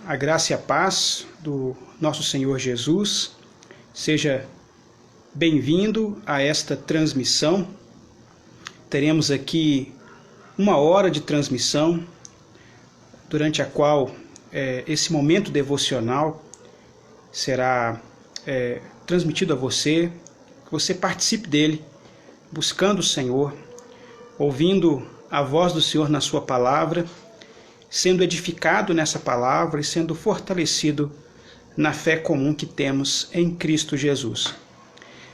A graça e a paz do nosso Senhor Jesus. Seja bem-vindo a esta transmissão. Teremos aqui 1 hora de transmissão, durante a qual esse momento devocional será transmitido a você, que você participe dele, buscando o Senhor, ouvindo a voz do Senhor na sua palavra, sendo edificado nessa palavra e sendo fortalecido na fé comum que temos em Cristo Jesus.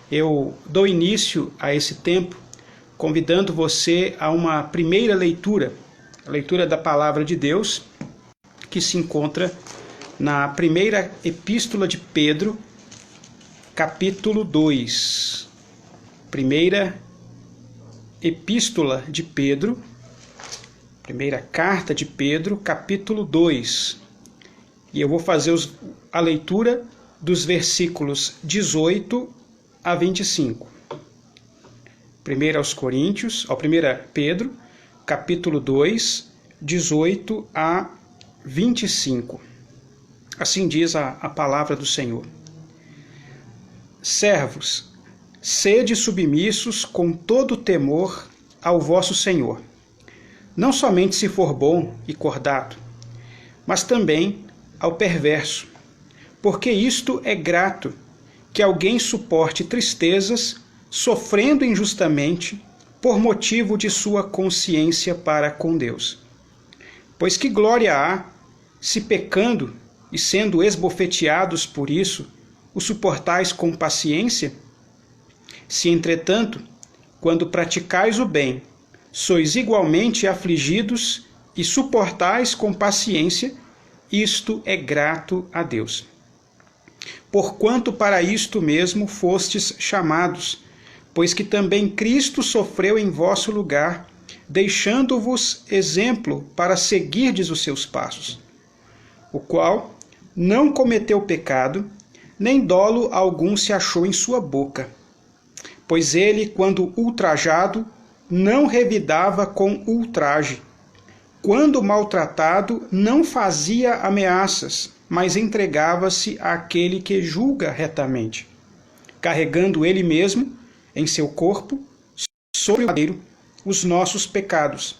Eu dou início a esse tempo convidando você a uma primeira leitura, a leitura da palavra de Deus, que se encontra na primeira epístola de Pedro, capítulo 2. Primeira epístola de Pedro, primeira carta de Pedro, capítulo 2. E eu vou fazer a leitura dos versículos 18 a 25. 1 Pedro, capítulo 2, 18 a 25. Assim diz a palavra do Senhor. Servos, sede submissos com todo temor ao vosso Senhor, não somente se for bom e cordato, mas também ao perverso, porque isto é grato, que alguém suporte tristezas, sofrendo injustamente, por motivo de sua consciência para com Deus. Pois que glória há, se pecando e sendo esbofeteados por isso, o suportais com paciência? Se, entretanto, quando praticais o bem, sois igualmente afligidos e suportais com paciência, isto é grato a Deus. Porquanto para isto mesmo fostes chamados, pois que também Cristo sofreu em vosso lugar, deixando-vos exemplo para seguirdes os seus passos, o qual não cometeu pecado, nem dolo algum se achou em sua boca. Pois ele, quando ultrajado, não revidava com ultraje. Quando maltratado, não fazia ameaças, mas entregava-se àquele que julga retamente, carregando ele mesmo, em seu corpo, sobre o madeiro, os nossos pecados,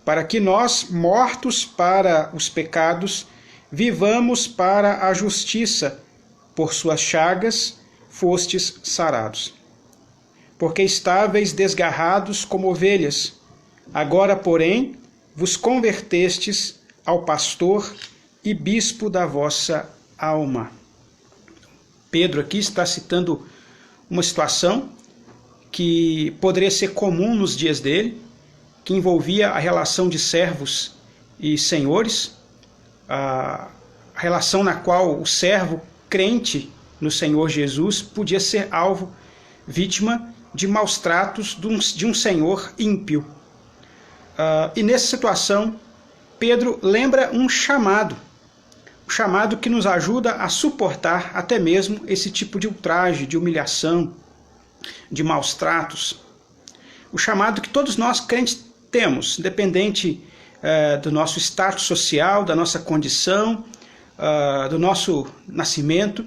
para que nós, mortos para os pecados, vivamos para a justiça. Por suas chagas fostes sarados. Porque estáveis desgarrados como ovelhas, agora, porém, vos convertestes ao pastor e bispo da vossa alma. Pedro aqui está citando uma situação que poderia ser comum nos dias dele, que envolvia a relação de servos e senhores, a relação na qual o servo crente no Senhor Jesus podia ser alvo, vítima de maus tratos de um senhor ímpio. E nessa situação, Pedro lembra um chamado que nos ajuda a suportar até mesmo esse tipo de ultraje, de humilhação, de maus tratos. O chamado que todos nós crentes temos, independente do nosso status social, da nossa condição, do nosso nascimento,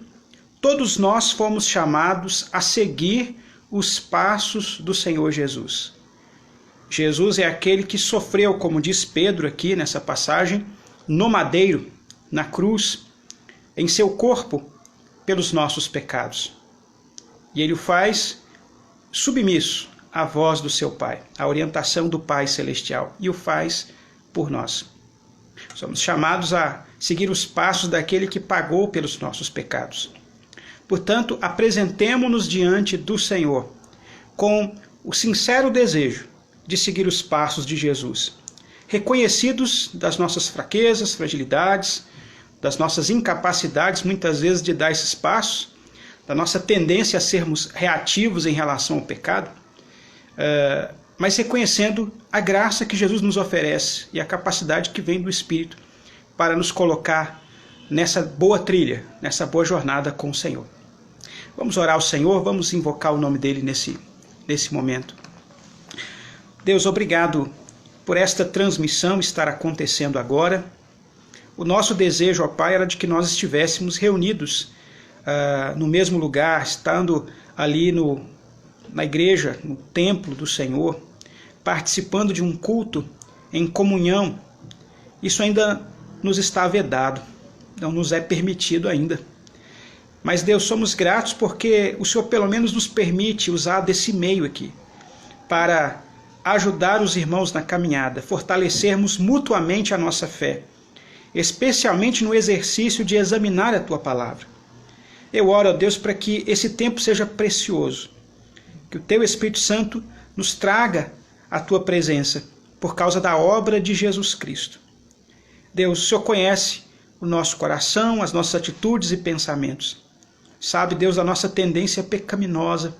todos nós fomos chamados a seguir os passos do Senhor Jesus. Jesus é aquele que sofreu, como diz Pedro aqui nessa passagem, no madeiro, na cruz, em seu corpo, pelos nossos pecados. E ele o faz submisso à voz do seu Pai, à orientação do Pai Celestial, e o faz por nós. Somos chamados a seguir os passos daquele que pagou pelos nossos pecados. Portanto, apresentemo-nos diante do Senhor com o sincero desejo de seguir os passos de Jesus, reconhecidos das nossas fraquezas, fragilidades, das nossas incapacidades, muitas vezes, de dar esses passos, da nossa tendência a sermos reativos em relação ao pecado, mas reconhecendo a graça que Jesus nos oferece e a capacidade que vem do Espírito para nos colocar nessa boa trilha, nessa boa jornada com o Senhor. Vamos orar ao Senhor, vamos invocar o nome dele nesse momento. Deus, obrigado por esta transmissão estar acontecendo agora. o nosso desejo, ó Pai, era de que nós estivéssemos reunidos no mesmo lugar, estando ali na igreja, no templo do Senhor, participando de um culto em comunhão. Isso ainda nos está vedado, não nos é permitido ainda. Mas, Deus, somos gratos porque o Senhor pelo menos nos permite usar desse meio aqui para ajudar os irmãos na caminhada, fortalecermos mutuamente a nossa fé, especialmente no exercício de examinar a Tua Palavra. Eu oro a Deus para que esse tempo seja precioso, que o Teu Espírito Santo nos traga a Tua presença por causa da obra de Jesus Cristo. Deus, o Senhor conhece o nosso coração, as nossas atitudes e pensamentos. Sabe, Deus, da nossa tendência pecaminosa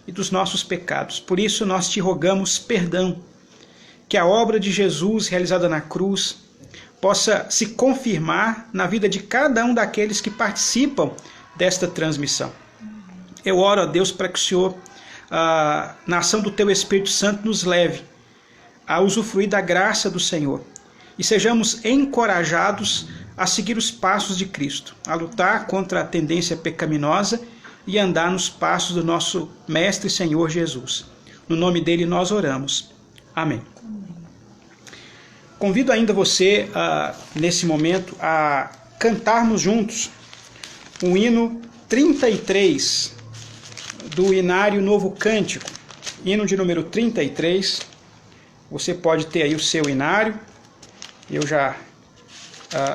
e dos nossos pecados. Por isso nós te rogamos perdão, que a obra de Jesus realizada na cruz possa se confirmar na vida de cada um daqueles que participam desta transmissão. Eu oro a Deus para que o Senhor, na ação do Teu Espírito Santo, nos leve a usufruir da graça do Senhor e sejamos encorajados a seguir os passos de Cristo, a lutar contra a tendência pecaminosa e andar nos passos do nosso Mestre e Senhor Jesus. No nome dele nós oramos. Amém. Convido ainda você, nesse momento, a cantarmos juntos o hino 33 do Inário Novo Cântico, hino de número 33. Você pode ter aí o seu inário. Eu já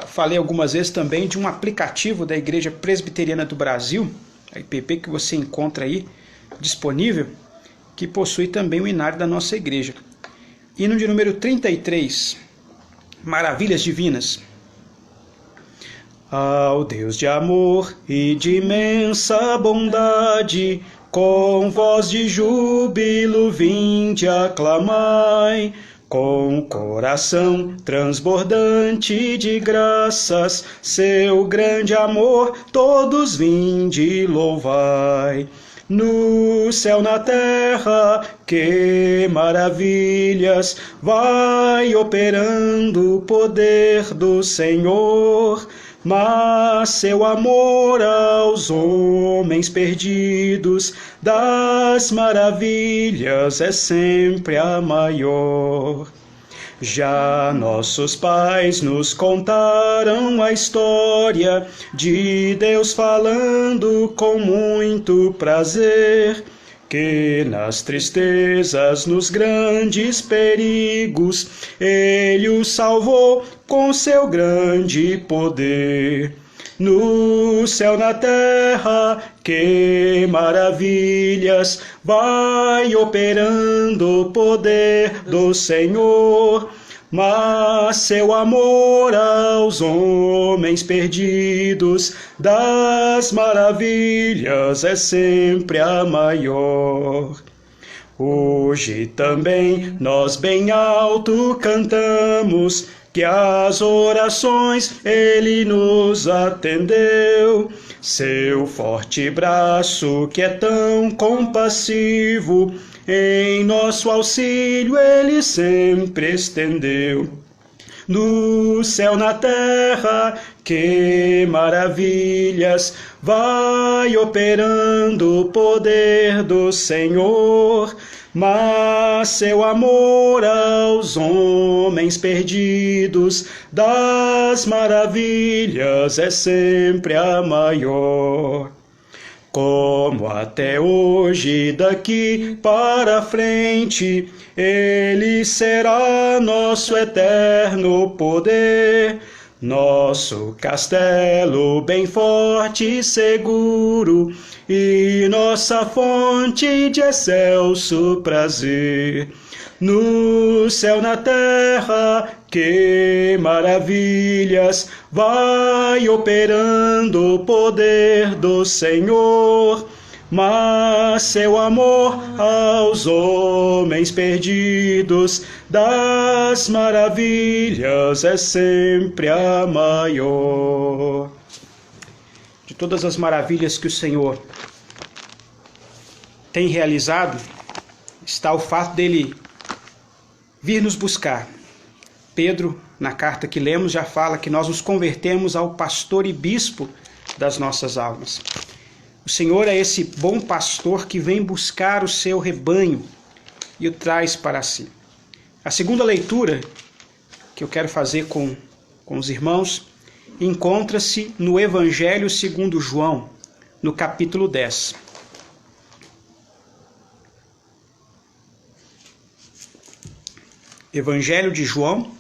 falei algumas vezes também de um aplicativo da Igreja Presbiteriana do Brasil, a IPB, que você encontra aí disponível, que possui também o inário da nossa igreja. Hino de número 33, Maravilhas Divinas. Ao Deus de amor e de imensa bondade, com voz de júbilo vinde aclamai, com o coração transbordante de graças, seu grande amor todos vinde louvai. No céu, na terra, que maravilhas vai operando o poder do Senhor, mas seu amor aos homens perdidos das maravilhas é sempre a maior. Já nossos pais nos contaram a história de Deus falando com muito prazer, que nas tristezas, nos grandes perigos, Ele o salvou com seu grande poder. No céu, na terra, que maravilhas vai operando o poder do Senhor, mas seu amor aos homens perdidos das maravilhas é sempre a maior. Hoje também nós bem alto cantamos, que as orações Ele nos atendeu. Seu forte braço, que é tão compassivo, em nosso auxílio Ele sempre estendeu. No céu, na terra, que maravilhas vai operando o poder do Senhor, mas seu amor aos homens perdidos das maravilhas é sempre a maior. Como até hoje, daqui para frente, Ele será nosso eterno poder, nosso castelo bem forte e seguro, e nossa fonte de excelso prazer. No céu, na terra, que maravilhas vai operando o poder do Senhor, mas seu amor aos homens perdidos das maravilhas é sempre a maior. De todas as maravilhas que o Senhor tem realizado, está o fato dele vir nos buscar. Pedro na carta que lemos, já fala que nós nos convertemos ao pastor e bispo das nossas almas. O Senhor é esse bom pastor que vem buscar o seu rebanho e o traz para si. A segunda leitura que eu quero fazer com os irmãos encontra-se no Evangelho segundo João, no capítulo 10. Evangelho de João,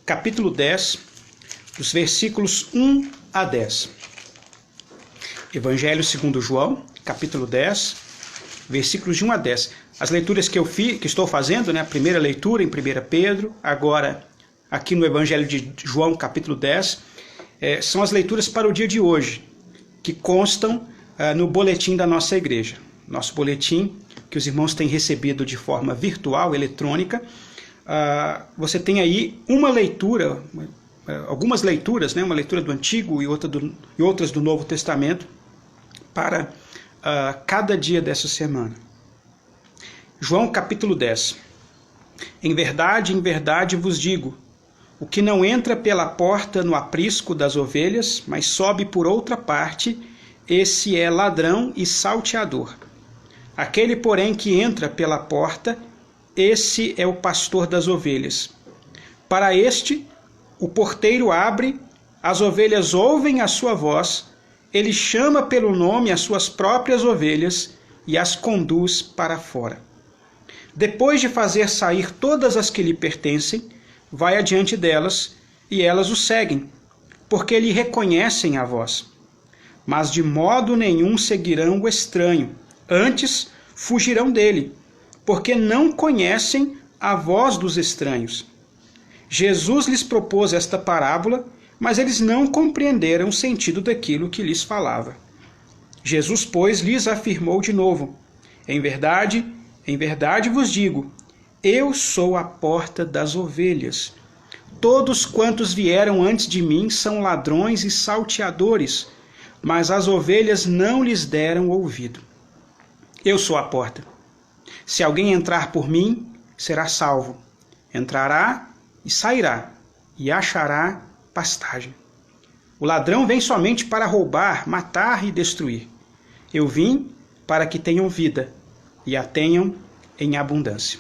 capítulo 10, dos versículos 1 a 10. Evangelho segundo João, capítulo 10, versículos de 1 a 10. As leituras que estou fazendo, né? A primeira leitura em 1 Pedro, agora aqui no Evangelho de João, capítulo 10, são as leituras para o dia de hoje, que constam no boletim da nossa igreja. Nosso boletim, que os irmãos têm recebido de forma virtual, eletrônica. Você tem aí uma leitura, algumas leituras, né? Uma leitura do Antigo e outras do Novo Testamento para cada dia dessa semana. João capítulo 10. Em verdade vos digo, o que não entra pela porta no aprisco das ovelhas, mas sobe por outra parte, esse é ladrão e salteador. Aquele, porém, que entra pela porta, esse é o pastor das ovelhas. Para este, o porteiro abre, as ovelhas ouvem a sua voz, ele chama pelo nome as suas próprias ovelhas e as conduz para fora. Depois de fazer sair todas as que lhe pertencem, vai adiante delas e elas o seguem, porque lhe reconhecem a voz. Mas de modo nenhum seguirão o estranho, antes fugirão dele, porque não conhecem a voz dos estranhos. Jesus lhes propôs esta parábola, mas eles não compreenderam o sentido daquilo que lhes falava. Jesus, pois, lhes afirmou de novo: em verdade vos digo, eu sou a porta das ovelhas. Todos quantos vieram antes de mim são ladrões e salteadores, mas as ovelhas não lhes deram ouvido. Eu sou a porta. Se alguém entrar por mim, será salvo. Entrará e sairá, e achará pastagem. O ladrão vem somente para roubar, matar e destruir. Eu vim para que tenham vida, e a tenham em abundância.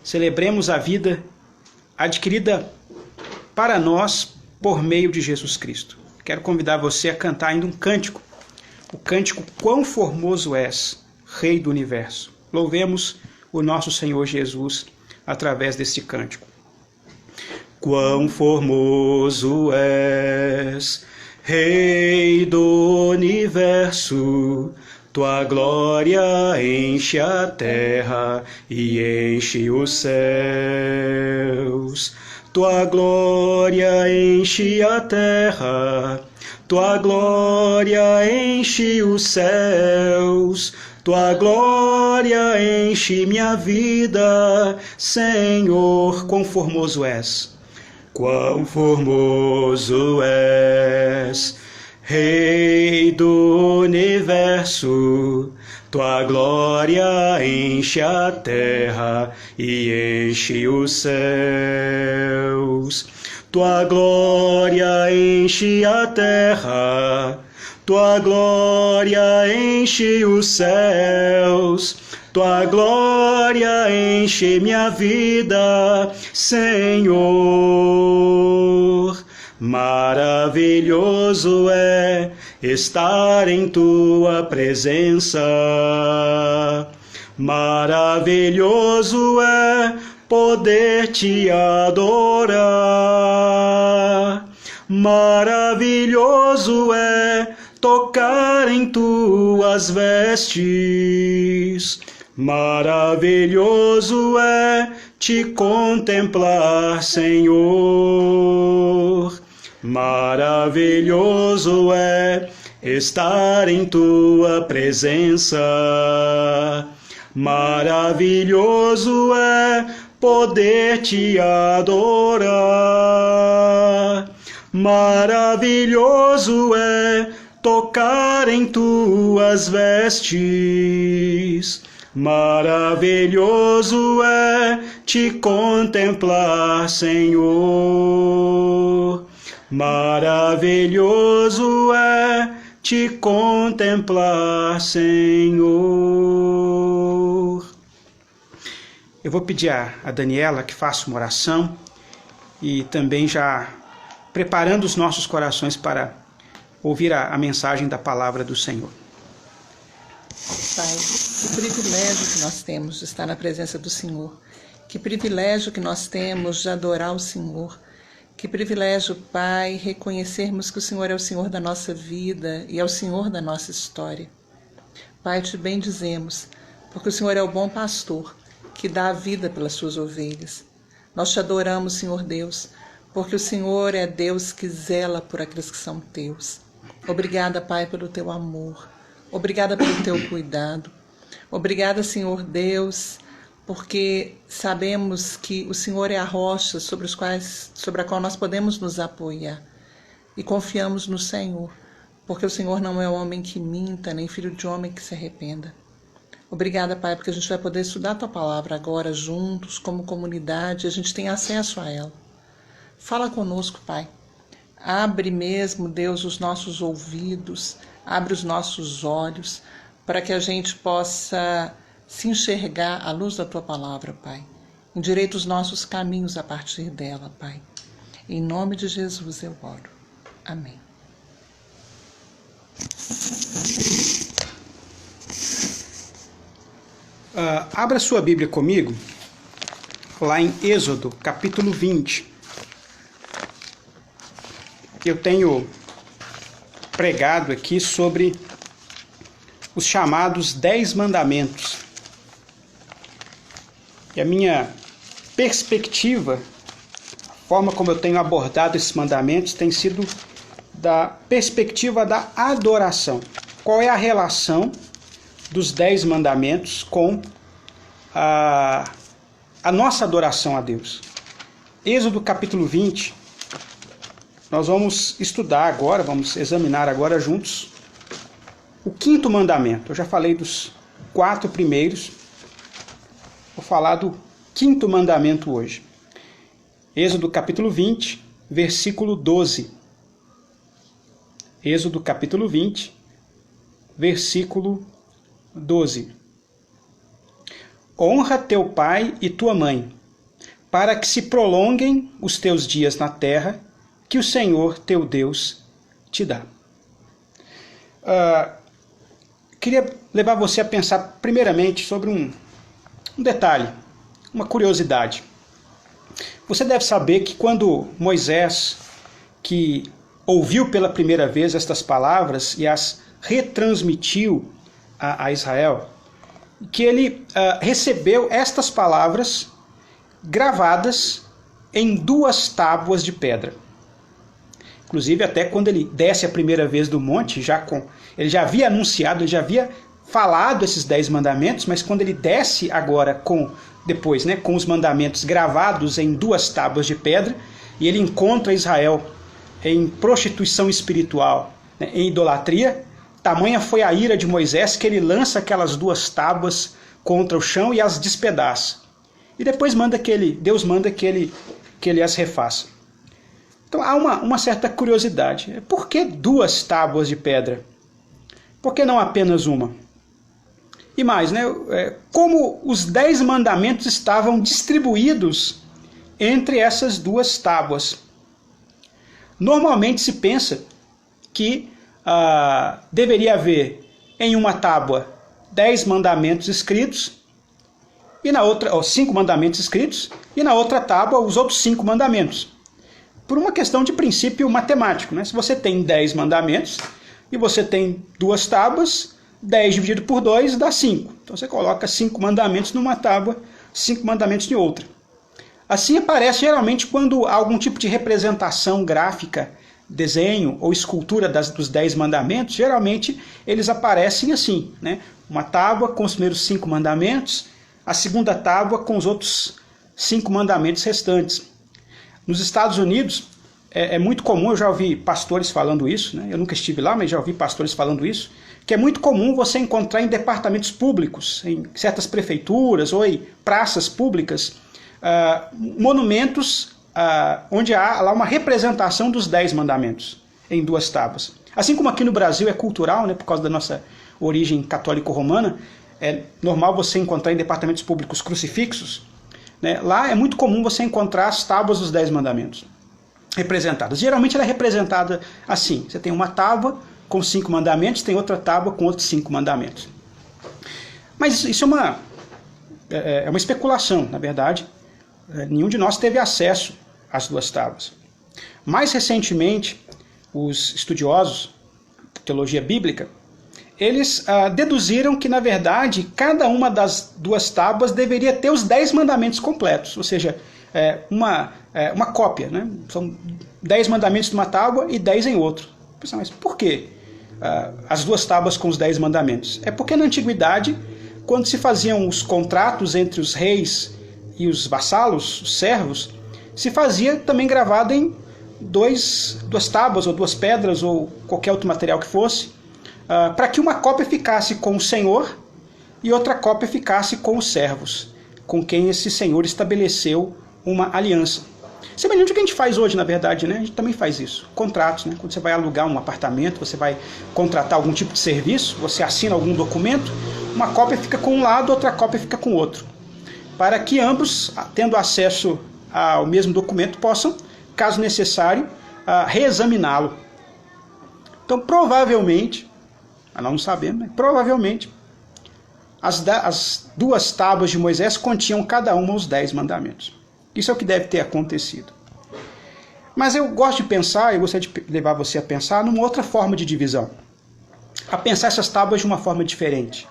Celebremos a vida adquirida para nós por meio de Jesus Cristo. Quero convidar você a cantar ainda um cântico. O cântico Quão Formoso És, Rei do Universo. Louvemos o nosso Senhor Jesus através desse cântico. Quão formoso és, Rei do Universo, tua glória enche a terra e enche os céus. Tua glória enche a terra, tua glória enche os céus. Tua glória enche minha vida, Senhor. Quão formoso és, quão formoso és, Rei do Universo. Tua glória enche a terra e enche os céus. Tua glória enche a terra, tua glória enche os céus. Tua glória enche minha vida, Senhor. Maravilhoso é estar em tua presença. Maravilhoso é poder te adorar. Maravilhoso é tocar em tuas vestes. Maravilhoso é te contemplar, Senhor. Maravilhoso é estar em tua presença. Maravilhoso é poder te adorar. Maravilhoso é tocar em tuas vestes. Maravilhoso é te contemplar, Senhor. Maravilhoso é te contemplar, Senhor. Eu vou pedir a Daniela que faça uma oração e também já preparando os nossos corações para ouvir a mensagem da palavra do Senhor. Pai, que privilégio que nós temos de estar na presença do Senhor. Que privilégio que nós temos de adorar o Senhor. Que privilégio, Pai, reconhecermos que o Senhor é o Senhor da nossa vida e é o Senhor da nossa história. Pai, te bendizemos, porque o Senhor é o bom pastor que dá a vida pelas suas ovelhas. Nós te adoramos, Senhor Deus, porque o Senhor é Deus que zela por aqueles que são teus. Obrigada, Pai, pelo teu amor. Obrigada pelo teu cuidado. Obrigada, Senhor Deus, porque sabemos que o Senhor é a rocha sobre a qual nós podemos nos apoiar. E confiamos no Senhor, porque o Senhor não é homem que minta, nem filho de homem que se arrependa. Obrigada, Pai, porque a gente vai poder estudar a tua palavra agora juntos, como comunidade, a gente tem acesso a ela. Fala conosco, Pai. Abre mesmo, Deus, os nossos ouvidos, abre os nossos olhos, para que a gente possa se enxergar à luz da tua palavra, Pai. Endireita os nossos caminhos a partir dela, Pai. Em nome de Jesus eu oro. Amém. Abra sua Bíblia comigo, lá em Êxodo, capítulo 20. Eu tenho pregado aqui sobre os chamados 10 mandamentos. E a minha perspectiva, a forma como eu tenho abordado esses mandamentos, tem sido da perspectiva da adoração. Qual é a relação dos 10 mandamentos com a nossa adoração a Deus? Êxodo capítulo 20, nós vamos estudar agora, vamos examinar agora juntos o 5º mandamento. Eu já falei dos 4 primeiros, vou falar do 5º mandamento hoje. Êxodo capítulo 20, versículo 12. Êxodo capítulo 20, versículo 12. Honra teu pai e tua mãe, para que se prolonguem os teus dias na terra que o Senhor teu Deus te dá. Queria levar você a pensar primeiramente sobre um detalhe, uma curiosidade. Você deve saber que quando Moisés, que ouviu pela primeira vez estas palavras e as retransmitiu a Israel, que ele recebeu estas palavras gravadas em 2 tábuas de pedra. Inclusive, até quando ele desce a primeira vez do monte, ele já havia anunciado, ele já havia falado esses 10 mandamentos, mas quando ele desce agora com os mandamentos gravados em 2 tábuas de pedra, e ele encontra Israel em prostituição espiritual, em idolatria, tamanha foi a ira de Moisés que ele lança aquelas 2 tábuas contra o chão e as despedaça. E depois Deus manda que ele as refaça. Então há uma certa curiosidade. Por que 2 tábuas de pedra? Por que não apenas uma? E mais, como os 10 mandamentos estavam distribuídos entre essas 2 tábuas? Normalmente se pensa que deveria haver em uma tábua 10 mandamentos escritos, e na outra, 5 mandamentos escritos, e na outra tábua os outros 5 mandamentos. Por uma questão de princípio matemático, Se você tem 10 mandamentos e você tem 2 tábuas, 10 dividido por 2 dá 5. Então você coloca 5 mandamentos numa tábua, 5 mandamentos em outra. Assim aparece geralmente quando há algum tipo de representação gráfica, desenho ou escultura dos 10 mandamentos, geralmente eles aparecem assim, Uma tábua com os primeiros 5 mandamentos, a segunda tábua com os outros 5 mandamentos restantes. Nos Estados Unidos é muito comum, eu já ouvi pastores falando isso, Eu nunca estive lá, mas já ouvi pastores falando isso, que é muito comum você encontrar em departamentos públicos, em certas prefeituras ou em praças públicas, monumentos onde há lá uma representação dos 10 mandamentos em 2 tábuas. Assim como aqui no Brasil é cultural, né, por causa da nossa origem católico-romana, é normal você encontrar em departamentos públicos crucifixos, né, lá é muito comum você encontrar as tábuas dos 10 mandamentos representadas. Geralmente ela é representada assim, você tem uma tábua com 5 mandamentos, tem outra tábua com outros 5 mandamentos. Mas isso é uma especulação, na verdade. Nenhum de nós teve acesso às 2 tábuas. Mais recentemente, os estudiosos de teologia bíblica, eles deduziram que, na verdade, cada uma das 2 tábuas deveria ter os 10 mandamentos completos, ou seja, uma cópia, né? São 10 mandamentos numa tábua e 10 em outro. Mas por quê as 2 tábuas com os 10 mandamentos? É porque na antiguidade, quando se faziam os contratos entre os reis e os vassalos, os servos, se fazia também gravado em 2 tábuas ou 2 pedras ou qualquer outro material que fosse, para que uma cópia ficasse com o senhor e outra cópia ficasse com os servos, com quem esse senhor estabeleceu uma aliança. Semelhante ao que a gente faz hoje, na verdade, né? A gente também faz isso. Contratos, né? Quando você vai alugar um apartamento, você vai contratar algum tipo de serviço, você assina algum documento, uma cópia fica com um lado, outra cópia fica com o outro. Para que ambos, tendo acesso ao mesmo documento, possam, caso necessário, reexaminá-lo. Então, provavelmente, nós não sabemos, né? Provavelmente, as 2 tábuas de Moisés continham cada uma os 10 mandamentos. Isso é o que deve ter acontecido. Mas eu gosto de pensar, eu gostaria de levar você a pensar numa outra forma de divisão. A pensar essas tábuas de uma forma diferente.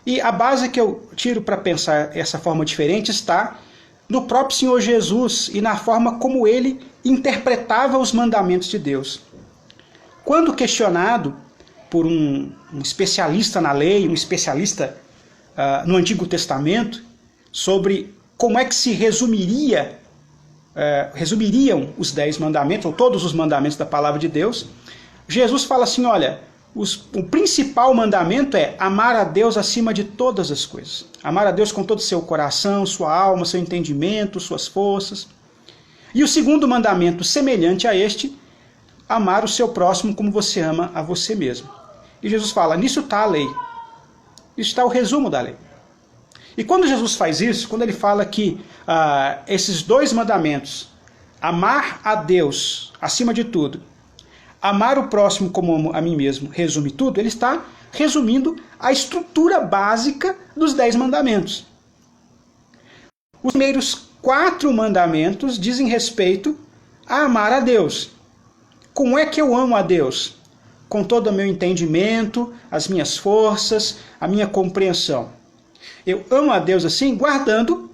E a base que eu tiro para pensar essa forma diferente está no próprio Senhor Jesus e na forma como ele interpretava os mandamentos de Deus. Quando questionado por um especialista na lei, um especialista no Antigo Testamento, sobre como é que se resumiriam os 10 mandamentos, ou todos os mandamentos da palavra de Deus, Jesus fala assim, olha, o principal mandamento é amar a Deus acima de todas as coisas. Amar a Deus com todo o seu coração, sua alma, seu entendimento, suas forças. E o segundo mandamento, semelhante a este, amar o seu próximo como você ama a você mesmo. E Jesus fala, nisso está a lei. Isso está o resumo da lei. E quando Jesus faz isso, quando ele fala que esses 2 mandamentos, amar a Deus acima de tudo, amar o próximo como amo a mim mesmo, resume tudo, ele está resumindo a estrutura básica dos 10 mandamentos. Os primeiros 4 mandamentos dizem respeito a amar a Deus. Como é que eu amo a Deus? Com todo o meu entendimento, as minhas forças, a minha compreensão. Eu amo a Deus assim, guardando,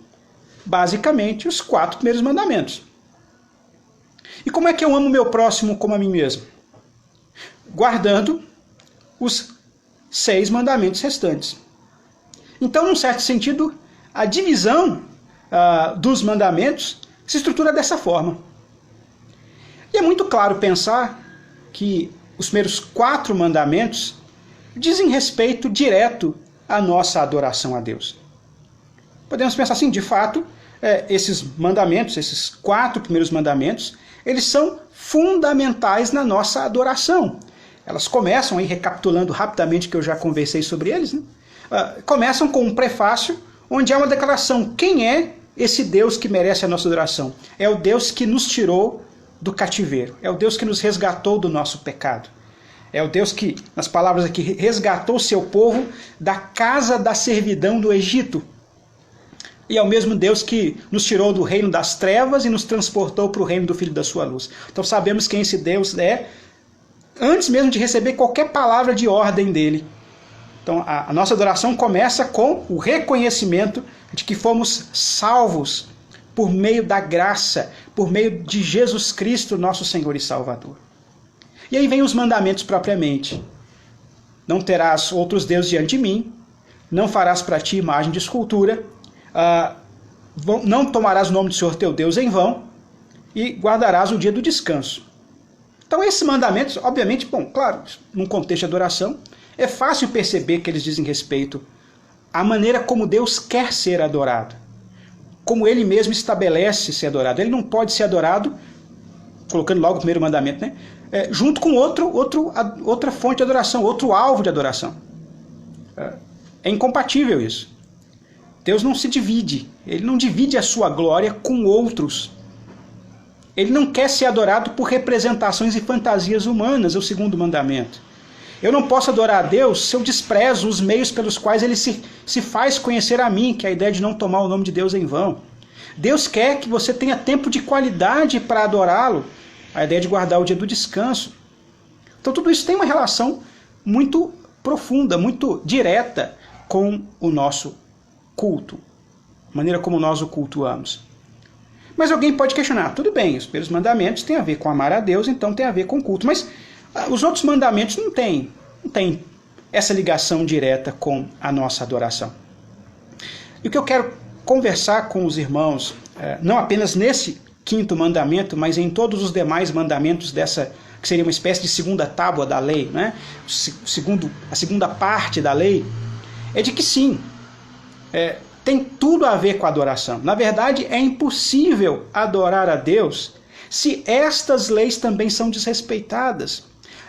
basicamente, os 4 primeiros mandamentos. E como é que eu amo o meu próximo como a mim mesmo? Guardando os 6 mandamentos restantes. Então, num certo sentido, a divisão dos mandamentos se estrutura dessa forma. E é muito claro pensar que os primeiros 4 mandamentos dizem respeito direto à nossa adoração a Deus. Podemos pensar assim, de fato, esses mandamentos, esses 4 primeiros mandamentos, eles são fundamentais na nossa adoração. Elas começam, aí recapitulando rapidamente que eu já conversei sobre eles, né? Começam com um prefácio, onde há uma declaração. Quem é esse Deus que merece a nossa adoração? É o Deus que nos tirou do cativeiro. É o Deus que nos resgatou do nosso pecado. É o Deus que, nas palavras aqui, resgatou seu povo da casa da servidão do Egito. E é o mesmo Deus que nos tirou do reino das trevas e nos transportou para o reino do Filho da sua luz. Então sabemos quem esse Deus é, antes mesmo de receber qualquer palavra de ordem dele. Então a nossa adoração começa com o reconhecimento de que fomos salvos por meio da graça, por meio de Jesus Cristo, nosso Senhor e Salvador. E aí vem os mandamentos propriamente. Não terás outros deuses diante de mim, não farás para ti imagem de escultura, não tomarás o nome do Senhor teu Deus em vão, e guardarás o dia do descanso. Então esses mandamentos, obviamente, bom, claro, num contexto de adoração, É fácil perceber que eles dizem respeito à maneira como Deus quer ser adorado, como Ele mesmo estabelece ser adorado. Ele não pode ser adorado, colocando logo o primeiro mandamento, né? Junto com outra fonte de adoração, outro alvo de adoração. É incompatível isso. Deus não se divide, Ele não divide a sua glória com outros. Ele não quer ser adorado por representações e fantasias humanas, é o segundo mandamento. Eu não posso adorar a Deus se eu desprezo os meios pelos quais Ele se faz conhecer a mim, que é a ideia de não tomar o nome de Deus em vão. Deus quer que você tenha tempo de qualidade para adorá-lo, a ideia de guardar o dia do descanso. Então tudo isso tem uma relação muito profunda, muito direta com o nosso culto, a maneira como nós o cultuamos. Mas alguém pode questionar, tudo bem, os primeiros mandamentos têm a ver com amar a Deus, então tem a ver com culto, mas os outros mandamentos não têm essa ligação direta com a nossa adoração. E o que eu quero conversar com os irmãos, não apenas nesse quinto mandamento, mas em todos os demais mandamentos dessa, que seria uma espécie de segunda tábua da lei, né? A segunda parte da lei, é de que sim, tem tudo a ver com a adoração. Na verdade, é impossível adorar a Deus se estas leis também são desrespeitadas.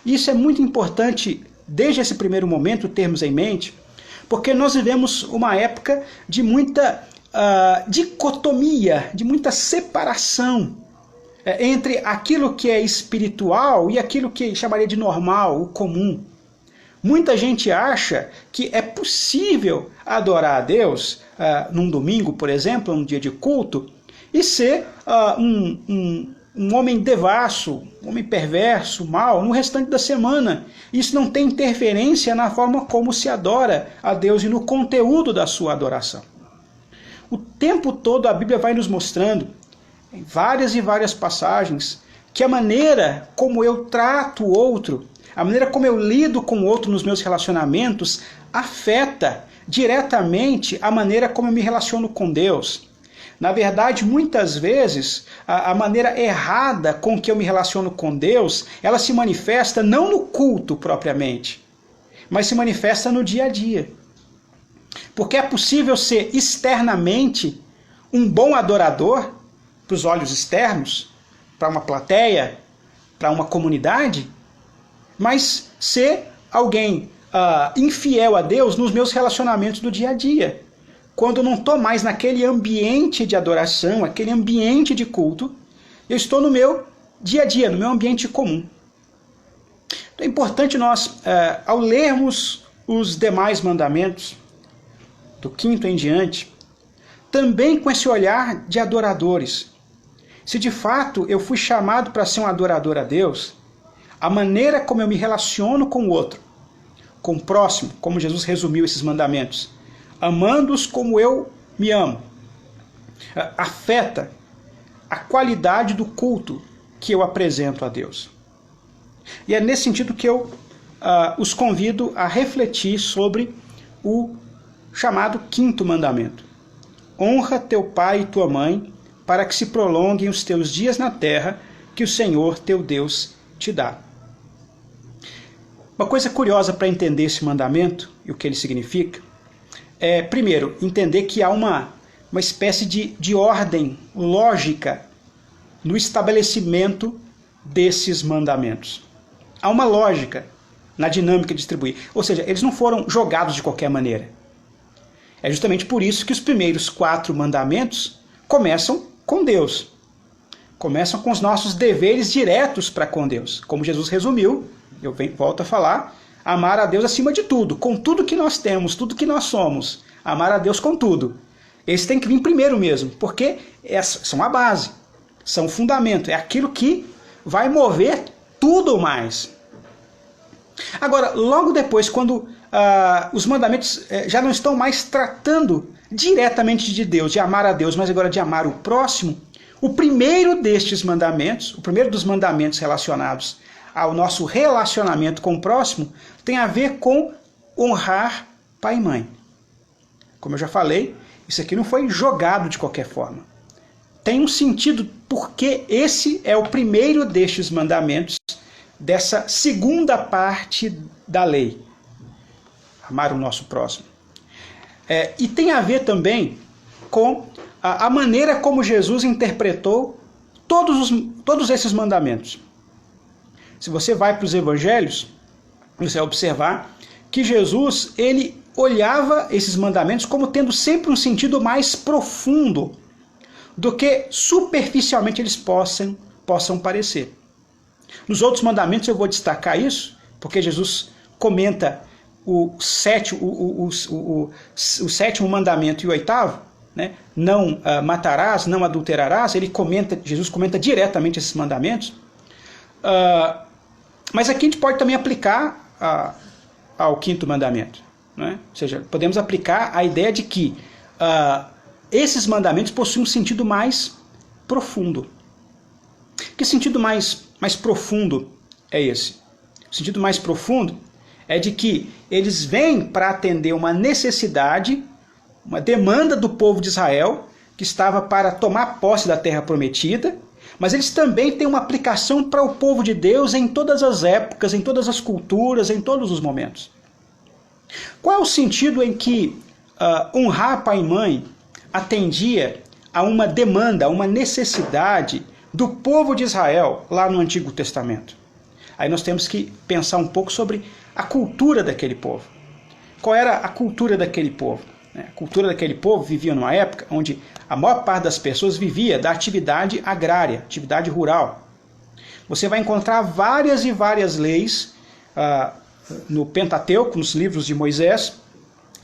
Isso é muito importante, desde esse primeiro momento, termos em mente, porque nós vivemos uma época de muita dicotomia, de muita separação entre aquilo que é espiritual e aquilo que chamaria de normal, o comum. Muita gente acha que é possível adorar a Deus num domingo, por exemplo, num dia de culto, e ser um homem devasso, um homem perverso, mau, no restante da semana. Isso não tem interferência na forma como se adora a Deus e no conteúdo da sua adoração. O tempo todo a Bíblia vai nos mostrando, em várias e várias passagens, que a maneira como eu trato o outro, a maneira como eu lido com o outro nos meus relacionamentos, afeta diretamente a maneira como eu me relaciono com Deus. Na verdade, muitas vezes, a maneira errada com que eu me relaciono com Deus, ela se manifesta não no culto propriamente, mas se manifesta no dia a dia. Porque é possível ser externamente um bom adorador, para os olhos externos, para uma plateia, para uma comunidade, mas ser alguém infiel a Deus nos meus relacionamentos do dia a dia. Quando eu não estou mais naquele ambiente de adoração, aquele ambiente de culto, eu estou no meu dia a dia, no meu ambiente comum. Então é importante nós, ao lermos os demais mandamentos, do quinto em diante, também com esse olhar de adoradores. Se de fato eu fui chamado para ser um adorador a Deus, a maneira como eu me relaciono com o outro, com o próximo, como Jesus resumiu esses mandamentos, amando-os como eu me amo, afeta a qualidade do culto que eu apresento a Deus. E é nesse sentido que eu os convido a refletir sobre o chamado quinto mandamento. Honra teu pai e tua mãe, para que se prolonguem os teus dias na terra que o Senhor teu Deus te dá. Uma coisa curiosa para entender esse mandamento e o que ele significa é, primeiro, entender que há uma espécie de ordem lógica no estabelecimento desses mandamentos. Há uma lógica na dinâmica de distribuir. Ou seja, eles não foram jogados de qualquer maneira. É justamente por isso que os primeiros 4 mandamentos começam com Deus. Começam com os nossos deveres diretos para com Deus. Como Jesus resumiu, eu volto a falar, amar a Deus acima de tudo, com tudo que nós temos, tudo que nós somos. Amar a Deus com tudo. Esse tem que vir primeiro mesmo, porque são a base, são o fundamento, é aquilo que vai mover tudo mais. Agora, logo depois, quando os mandamentos já não estão mais tratando diretamente de Deus, de amar a Deus, mas agora de amar o próximo, o primeiro destes mandamentos, o primeiro dos mandamentos relacionados ao nosso relacionamento com o próximo, tem a ver com honrar pai e mãe. Como eu já falei, isso aqui não foi jogado de qualquer forma. Tem um sentido porque esse é o primeiro destes mandamentos, dessa segunda parte da lei. amar o nosso próximo. E tem a ver também com a maneira como Jesus interpretou todos esses mandamentos. Se você vai para os evangelhos, você vai observar que Jesus, ele olhava esses mandamentos como tendo sempre um sentido mais profundo do que superficialmente eles possam parecer. Nos outros mandamentos eu vou destacar isso, porque Jesus comenta o sétimo mandamento e o oitavo, né? Não matarás, não adulterarás. Jesus comenta diretamente esses mandamentos. Mas aqui a gente pode também aplicar ao quinto mandamento, né? Ou seja, podemos aplicar a ideia de que esses mandamentos possuem um sentido mais profundo. Que sentido mais profundo é esse? O sentido mais profundo é de que eles vêm para atender uma necessidade, uma demanda do povo de Israel, que estava para tomar posse da terra prometida, mas eles também têm uma aplicação para o povo de Deus em todas as épocas, em todas as culturas, em todos os momentos. Qual é o sentido em que honrar pai e mãe atendia a uma demanda, a uma necessidade do povo de Israel lá no Antigo Testamento? Aí nós temos que pensar um pouco sobre a cultura daquele povo. Qual era a cultura daquele povo? A cultura daquele povo vivia numa época onde a maior parte das pessoas vivia da atividade agrária, atividade rural. Você vai encontrar várias e várias leis no Pentateuco, nos livros de Moisés,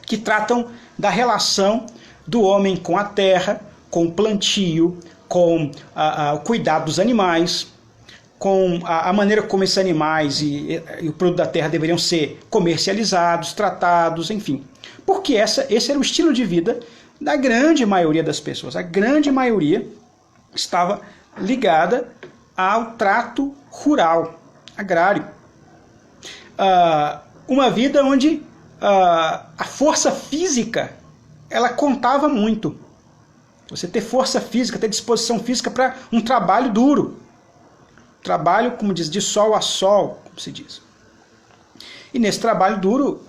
que tratam da relação do homem com a terra, com o plantio, com o cuidado dos animais, com a maneira como esses animais e o produto da terra deveriam ser comercializados, tratados, enfim. Porque esse era o estilo de vida da grande maioria das pessoas. A grande maioria estava ligada ao trato rural, agrário. Uma vida onde a força física ela contava muito. Você ter força física, ter disposição física para um trabalho duro. Trabalho, como diz, de sol a sol, como se diz. E nesse trabalho duro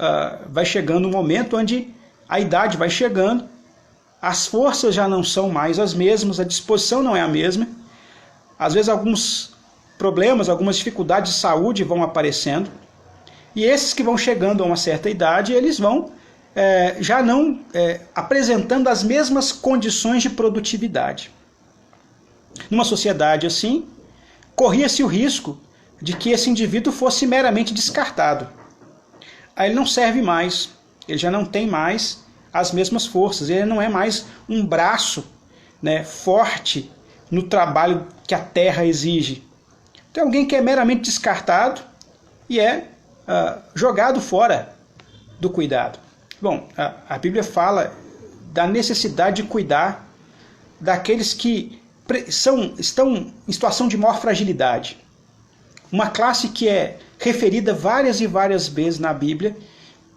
vai chegando um momento onde a idade vai chegando, as forças já não são mais as mesmas, a disposição não é a mesma. Às vezes alguns problemas, algumas dificuldades de saúde vão aparecendo. E esses que vão chegando a uma certa idade, eles vão já não apresentando as mesmas condições de produtividade. Numa sociedade assim, corria-se o risco de que esse indivíduo fosse meramente descartado. Aí ele não serve mais, ele já não tem mais as mesmas forças, ele não é mais um braço, né, forte no trabalho que a terra exige. Então alguém que é meramente descartado e é jogado fora do cuidado. Bom, a Bíblia fala da necessidade de cuidar daqueles que estão em situação de maior fragilidade. Uma classe que é referida várias e várias vezes na Bíblia,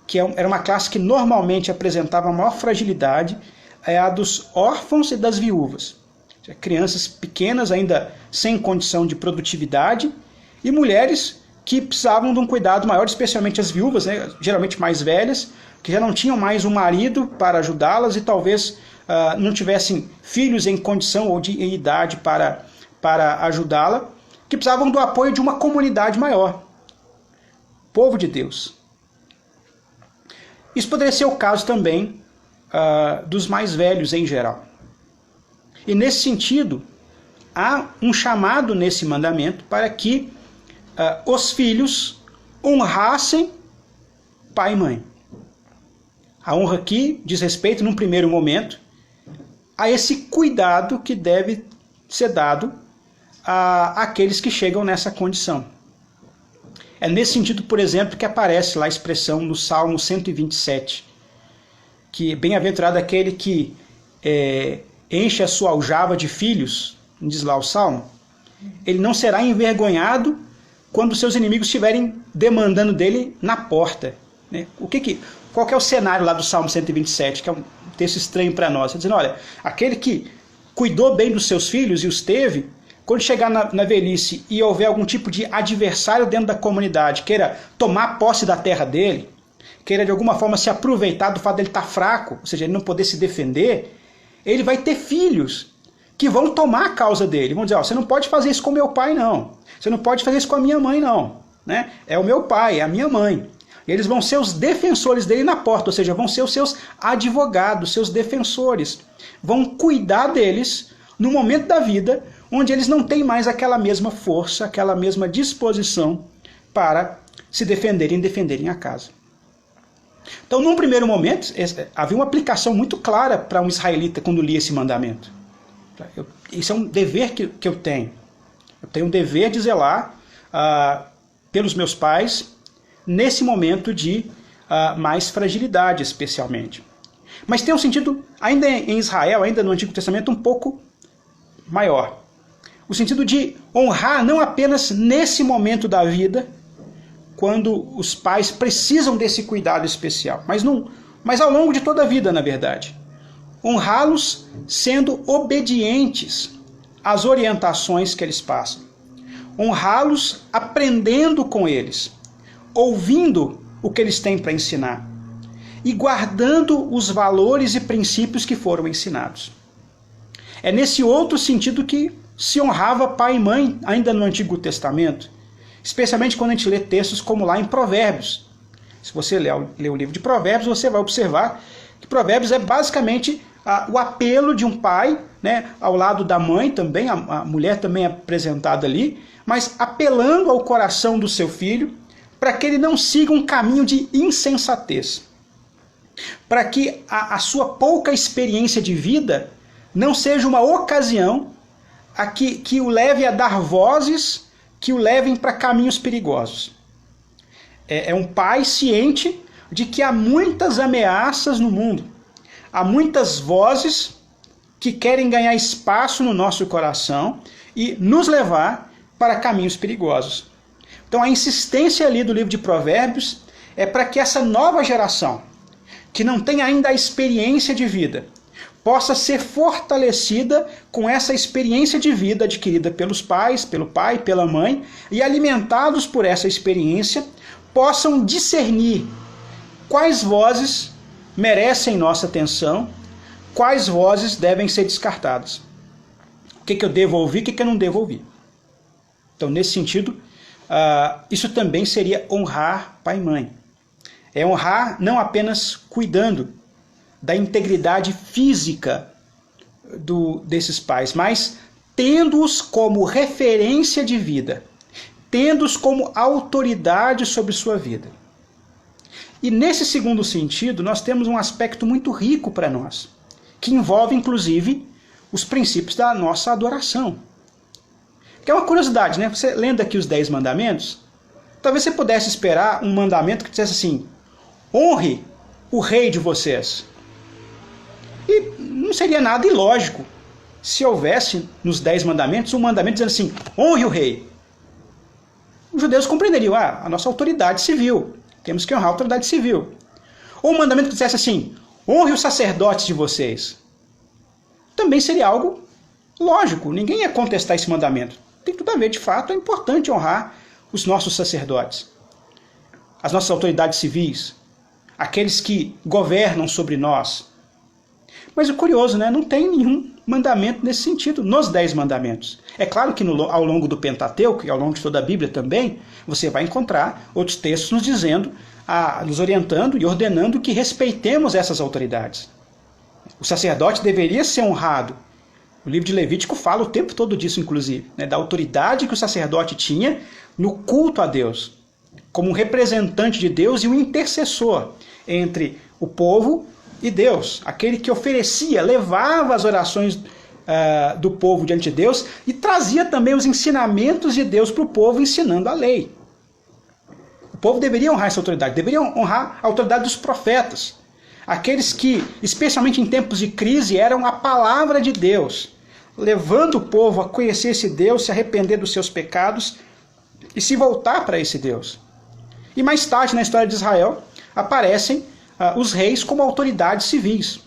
que era uma classe que normalmente apresentava maior fragilidade, é a dos órfãos e das viúvas. Crianças pequenas, ainda sem condição de produtividade, e mulheres que precisavam de um cuidado maior, especialmente as viúvas, né, geralmente mais velhas, que já não tinham mais um marido para ajudá-las e talvez não tivessem filhos em condição ou em idade para ajudá-la, que precisavam do apoio de uma comunidade maior. Povo de Deus. Isso poderia ser o caso também dos mais velhos em geral. E nesse sentido, há um chamado nesse mandamento para que os filhos honrassem pai e mãe. A honra aqui diz respeito, num primeiro momento, a esse cuidado que deve ser dado àqueles que chegam nessa condição. É nesse sentido, por exemplo, que aparece lá a expressão no Salmo 127, que bem-aventurado aquele que enche a sua aljava de filhos, diz lá o Salmo, ele não será envergonhado quando seus inimigos estiverem demandando dele na porta. Né? Qual que é o cenário lá do Salmo 127, que é um texto estranho para nós? Está dizendo, olha, aquele que cuidou bem dos seus filhos e os teve, quando chegar na velhice e houver algum tipo de adversário dentro da comunidade, queira tomar posse da terra dele, queira de alguma forma se aproveitar do fato dele estar fraco, ou seja, ele não poder se defender, ele vai ter filhos que vão tomar a causa dele. Vão dizer, ó, você não pode fazer isso com meu pai, não. Você não pode fazer isso com a minha mãe, não. Né? É o meu pai, é a minha mãe. Eles vão ser os defensores dele na porta, ou seja, vão ser os seus advogados, seus defensores. Vão cuidar deles no momento da vida onde eles não têm mais aquela mesma força, aquela mesma disposição para se defenderem a casa. Então, num primeiro momento, havia uma aplicação muito clara para um israelita quando lia esse mandamento. Isso é um dever que eu tenho. Eu tenho um dever de zelar pelos meus pais nesse momento de mais fragilidade, especialmente. Mas tem um sentido, ainda em Israel, ainda no Antigo Testamento, um pouco maior. O sentido de honrar não apenas nesse momento da vida, quando os pais precisam desse cuidado especial, mas ao longo de toda a vida, na verdade. Honrá-los sendo obedientes às orientações que eles passam. Honrá-los aprendendo com eles, ouvindo o que eles têm para ensinar e guardando os valores e princípios que foram ensinados. É nesse outro sentido que se honrava pai e mãe ainda no Antigo Testamento, especialmente quando a gente lê textos como lá em Provérbios. Se você lê o livro de Provérbios, você vai observar que Provérbios é basicamente o apelo de um pai, né, ao lado da mãe também, a mulher também é apresentada ali, mas apelando ao coração do seu filho para que ele não siga um caminho de insensatez. Para que a sua pouca experiência de vida não seja uma ocasião que o leve a dar vozes que o levem para caminhos perigosos. É um pai ciente de que há muitas ameaças no mundo, há muitas vozes que querem ganhar espaço no nosso coração e nos levar para caminhos perigosos. Então a insistência ali do livro de Provérbios é para que essa nova geração, que não tem ainda a experiência de vida, possa ser fortalecida com essa experiência de vida adquirida pelos pais, pelo pai, pela mãe, e alimentados por essa experiência, possam discernir quais vozes merecem nossa atenção, quais vozes devem ser descartadas. O que eu devo ouvir, o que eu não devo ouvir. Então, nesse sentido, isso também seria honrar pai e mãe. É honrar não apenas cuidando da integridade física desses pais, mas tendo-os como referência de vida, tendo-os como autoridade sobre sua vida. E nesse segundo sentido, nós temos um aspecto muito rico para nós, que envolve, inclusive, os princípios da nossa adoração. Que é uma curiosidade, né? Você lendo aqui os 10 mandamentos, talvez você pudesse esperar um mandamento que dissesse assim: honre o rei de vocês. E não seria nada ilógico se houvesse nos 10 mandamentos um mandamento dizendo assim: honre o rei. Os judeus compreenderiam a nossa autoridade civil. Temos que honrar a autoridade civil. Ou um mandamento que dissesse assim: honre os sacerdotes de vocês. Também seria algo lógico. Ninguém ia contestar esse mandamento. Tem tudo a ver, de fato, é importante honrar os nossos sacerdotes, as nossas autoridades civis, aqueles que governam sobre nós. Mas o curioso, né? Não tem nenhum mandamento nesse sentido, nos 10 mandamentos. É claro que ao longo do Pentateuco, e ao longo de toda a Bíblia também, você vai encontrar outros textos nos dizendo, nos orientando e ordenando que respeitemos essas autoridades. O sacerdote deveria ser honrado. O livro de Levítico fala o tempo todo disso, inclusive, né? Da autoridade que o sacerdote tinha no culto a Deus, como um representante de Deus e um intercessor entre o povo e Deus, aquele que oferecia, levava as orações do povo diante de Deus e trazia também os ensinamentos de Deus para o povo, ensinando a lei. O povo deveria honrar essa autoridade, deveria honrar a autoridade dos profetas, aqueles que, especialmente em tempos de crise, eram a palavra de Deus, levando o povo a conhecer esse Deus, se arrepender dos seus pecados e se voltar para esse Deus. E mais tarde, na história de Israel, aparecem os reis como autoridades civis.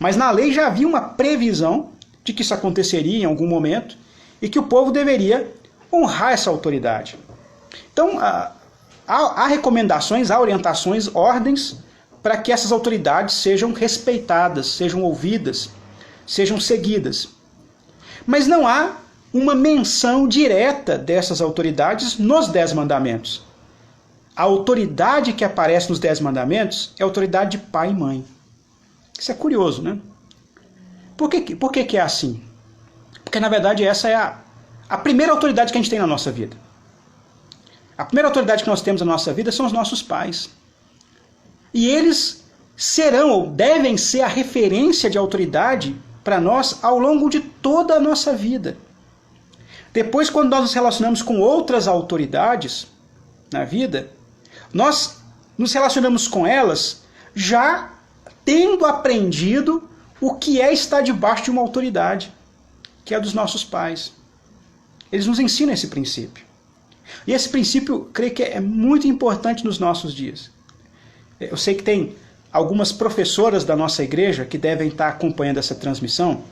Mas na lei já havia uma previsão de que isso aconteceria em algum momento e que o povo deveria honrar essa autoridade. Então, há recomendações, há orientações, ordens para que essas autoridades sejam respeitadas, sejam ouvidas, sejam seguidas. Mas não há uma menção direta dessas autoridades nos 10 mandamentos. A autoridade que aparece nos 10 mandamentos é a autoridade de pai e mãe. Isso é curioso, né? Por que é assim? Porque, na verdade, essa é a primeira autoridade que a gente tem na nossa vida. A primeira autoridade que nós temos na nossa vida são os nossos pais. E eles serão ou devem ser a referência de autoridade para nós ao longo de toda a nossa vida. Depois, quando nós nos relacionamos com outras autoridades na vida, nós nos relacionamos com elas já tendo aprendido o que é estar debaixo de uma autoridade, que é a dos nossos pais. Eles nos ensinam esse princípio. E esse princípio, creio que é muito importante nos nossos dias. Eu sei que tem algumas professoras da nossa igreja que devem estar acompanhando essa transmissão,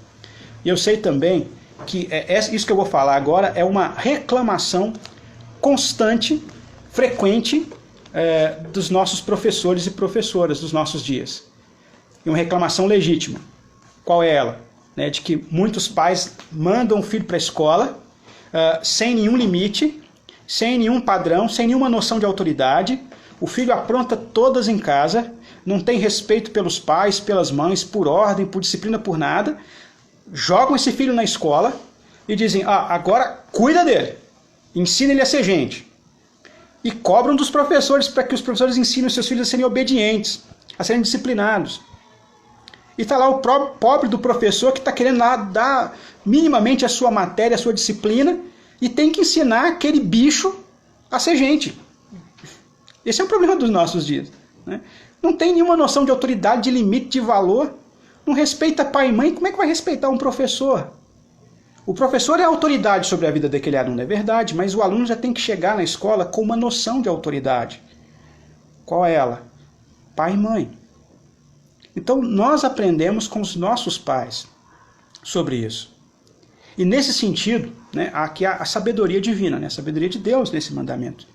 e eu sei também que isso que eu vou falar agora é uma reclamação constante, frequente, dos nossos professores e professoras dos nossos dias. E uma reclamação legítima. Qual é ela? De que muitos pais mandam o filho para a escola sem nenhum limite, sem nenhum padrão, sem nenhuma noção de autoridade. O filho apronta todas em casa, não tem respeito pelos pais, pelas mães, por ordem, por disciplina, por nada. Jogam esse filho na escola e dizem, agora cuida dele, ensina ele a ser gente. E cobram dos professores para que os professores ensinem os seus filhos a serem obedientes, a serem disciplinados. E está lá o pobre do professor que está querendo lá dar minimamente a sua matéria, a sua disciplina, e tem que ensinar aquele bicho a ser gente. Esse é o problema dos nossos dias. Né? Não tem nenhuma noção de autoridade, de limite, de valor. Não respeita pai e mãe. Como é que vai respeitar um professor? O professor é a autoridade sobre a vida daquele aluno, é verdade, mas o aluno já tem que chegar na escola com uma noção de autoridade. Qual é ela? Pai e mãe. Então, nós aprendemos com os nossos pais sobre isso. E nesse sentido, aqui há a sabedoria divina, a sabedoria de Deus nesse mandamento.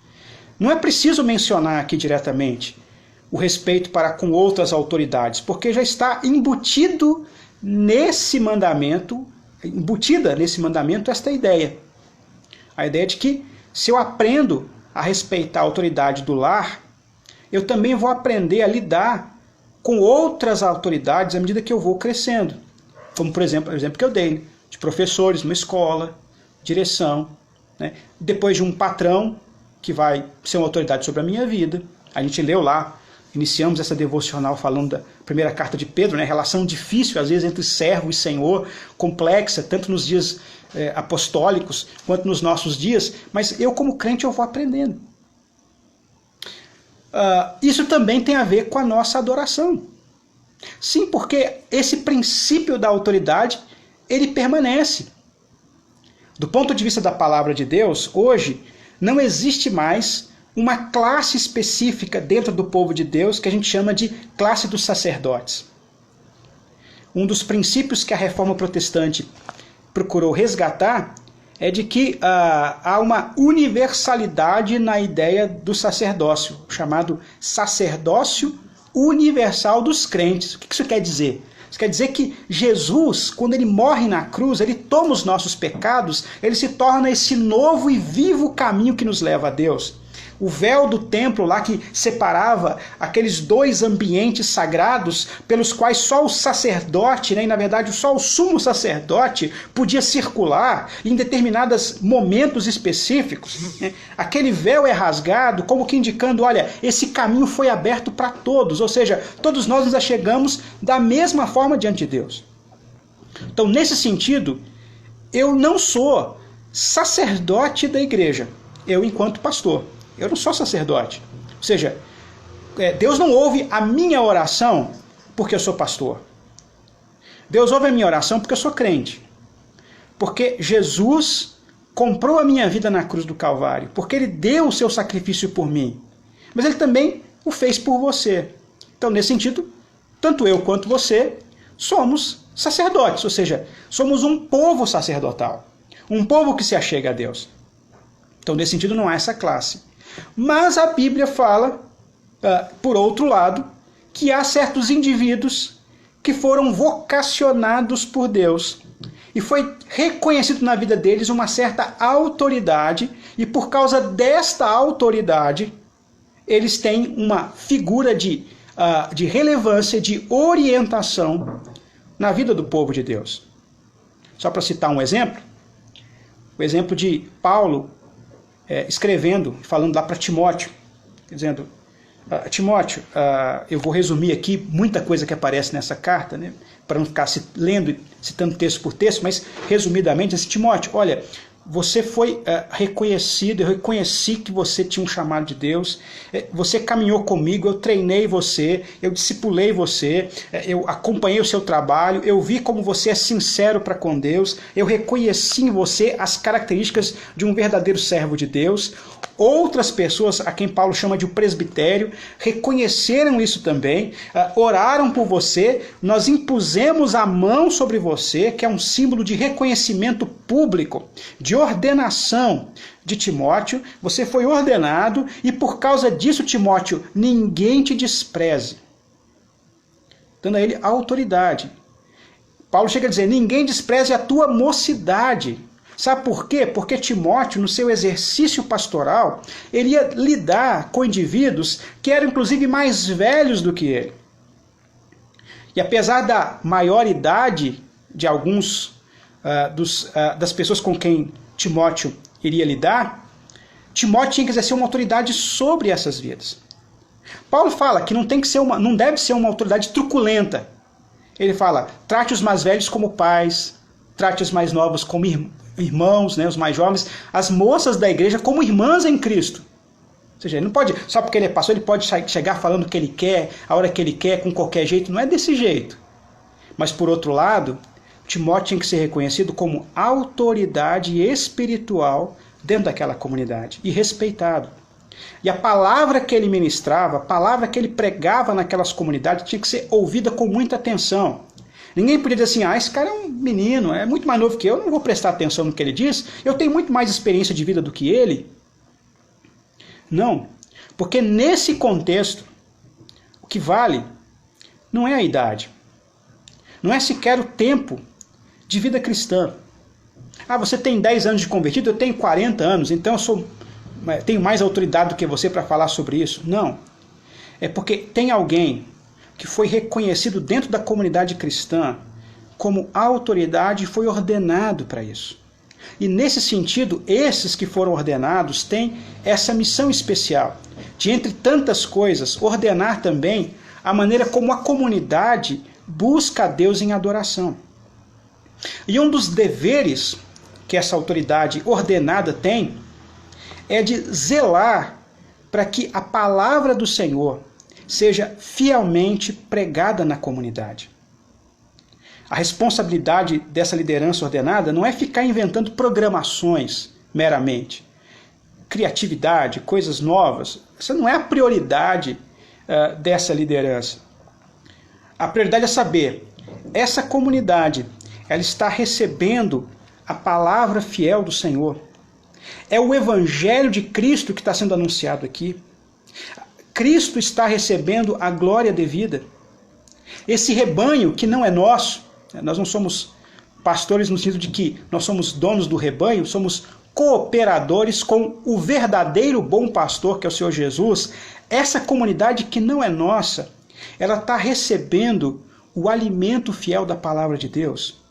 Não é preciso mencionar aqui diretamente o respeito para com outras autoridades, porque já está embutida nesse mandamento esta ideia. A ideia de que se eu aprendo a respeitar a autoridade do lar, eu também vou aprender a lidar com outras autoridades à medida que eu vou crescendo. Como, por exemplo, o exemplo que eu dei, de professores, uma escola, direção, depois de um patrão que vai ser uma autoridade sobre a minha vida. A gente leu lá, iniciamos essa devocional falando da primeira carta de Pedro, relação difícil às vezes entre servo e senhor, complexa, tanto nos dias apostólicos quanto nos nossos dias, mas eu como crente eu vou aprendendo. Isso também tem a ver com a nossa adoração. Sim, porque esse princípio da autoridade, ele permanece. Do ponto de vista da palavra de Deus, hoje não existe mais uma classe específica dentro do povo de Deus que a gente chama de classe dos sacerdotes. Um dos princípios que a reforma protestante procurou resgatar é de que há uma universalidade na ideia do sacerdócio, chamado sacerdócio universal dos crentes. O que isso quer dizer? Isso quer dizer que Jesus, quando ele morre na cruz, ele toma os nossos pecados, ele se torna esse novo e vivo caminho que nos leva a Deus. O véu do templo lá que separava aqueles dois ambientes sagrados pelos quais só o sacerdote, e na verdade só o sumo sacerdote podia circular em determinados momentos específicos. Aquele véu é rasgado como que indicando, olha, esse caminho foi aberto para todos, ou seja, todos nós nos achegamos da mesma forma diante de Deus. Então, nesse sentido, eu não sou sacerdote da igreja, eu enquanto pastor. Eu não sou sacerdote. Ou seja, Deus não ouve a minha oração porque eu sou pastor. Deus ouve a minha oração porque eu sou crente. Porque Jesus comprou a minha vida na cruz do Calvário. Porque Ele deu o seu sacrifício por mim. Mas Ele também o fez por você. Então, nesse sentido, tanto eu quanto você somos sacerdotes. Ou seja, somos um povo sacerdotal. Um povo que se achega a Deus. Então, nesse sentido, não há essa classe. Mas a Bíblia fala, por outro lado, que há certos indivíduos que foram vocacionados por Deus e foi reconhecido na vida deles uma certa autoridade, e por causa desta autoridade, eles têm uma figura de relevância, de orientação na vida do povo de Deus. Só para citar um exemplo, o exemplo de Paulo escrevendo, falando lá para Timóteo, dizendo: Timóteo, eu vou resumir aqui muita coisa que aparece nessa carta, né, para não ficar lendo e citando texto por texto, mas resumidamente, assim, Timóteo, olha, você foi reconhecido, eu reconheci que você tinha um chamado de Deus, você caminhou comigo, eu treinei você, eu discipulei você, eu acompanhei o seu trabalho, eu vi como você é sincero para com Deus, eu reconheci em você as características de um verdadeiro servo de Deus. Outras pessoas, a quem Paulo chama de o presbitério, reconheceram isso também, oraram por você, nós impusemos a mão sobre você, que é um símbolo de reconhecimento público, de ordenação de Timóteo. Você foi ordenado e por causa disso, Timóteo, ninguém te despreze, dando a ele a autoridade. Paulo chega a dizer: ninguém despreze a tua mocidade. Sabe por quê? Porque Timóteo, no seu exercício pastoral, ele ia lidar com indivíduos que eram inclusive mais velhos do que ele. E apesar da maioridade de alguns das pessoas com quem Timóteo iria lidar, Timóteo tinha que exercer uma autoridade sobre essas vidas. Paulo fala que não deve ser uma autoridade truculenta. Ele fala: trate os mais velhos como pais, trate os mais novos como irmãos, né, os mais jovens, as moças da igreja como irmãs em Cristo. Ou seja, ele não pode, só porque ele é pastor, ele pode chegar falando o que ele quer, a hora que ele quer, com qualquer jeito. Não é desse jeito. Mas, por outro lado, Timóteo tinha que ser reconhecido como autoridade espiritual dentro daquela comunidade e respeitado. E a palavra que ele ministrava, a palavra que ele pregava naquelas comunidades tinha que ser ouvida com muita atenção. Ninguém podia dizer assim: esse cara é um menino, é muito mais novo que eu, não vou prestar atenção no que ele diz, eu tenho muito mais experiência de vida do que ele. Não, porque nesse contexto, o que vale não é a idade, não é sequer o tempo de vida cristã. Você tem 10 anos de convertido, eu tenho 40 anos, então eu tenho mais autoridade do que você para falar sobre isso. Não, é porque tem alguém que foi reconhecido dentro da comunidade cristã como autoridade e foi ordenado para isso. E nesse sentido, esses que foram ordenados têm essa missão especial de, entre tantas coisas, ordenar também a maneira como a comunidade busca a Deus em adoração. E um dos deveres que essa autoridade ordenada tem é de zelar para que a palavra do Senhor seja fielmente pregada na comunidade. A responsabilidade dessa liderança ordenada não é ficar inventando programações meramente. Criatividade, coisas novas, essa não é a prioridade dessa liderança. A prioridade é saber, essa comunidade, ela está recebendo a palavra fiel do Senhor. É o evangelho de Cristo que está sendo anunciado aqui. Cristo está recebendo a glória devida. Esse rebanho que não é nosso, nós não somos pastores no sentido de que nós somos donos do rebanho, somos cooperadores com o verdadeiro bom pastor, que é o Senhor Jesus. Essa comunidade que não é nossa, ela está recebendo o alimento fiel da palavra de Deus.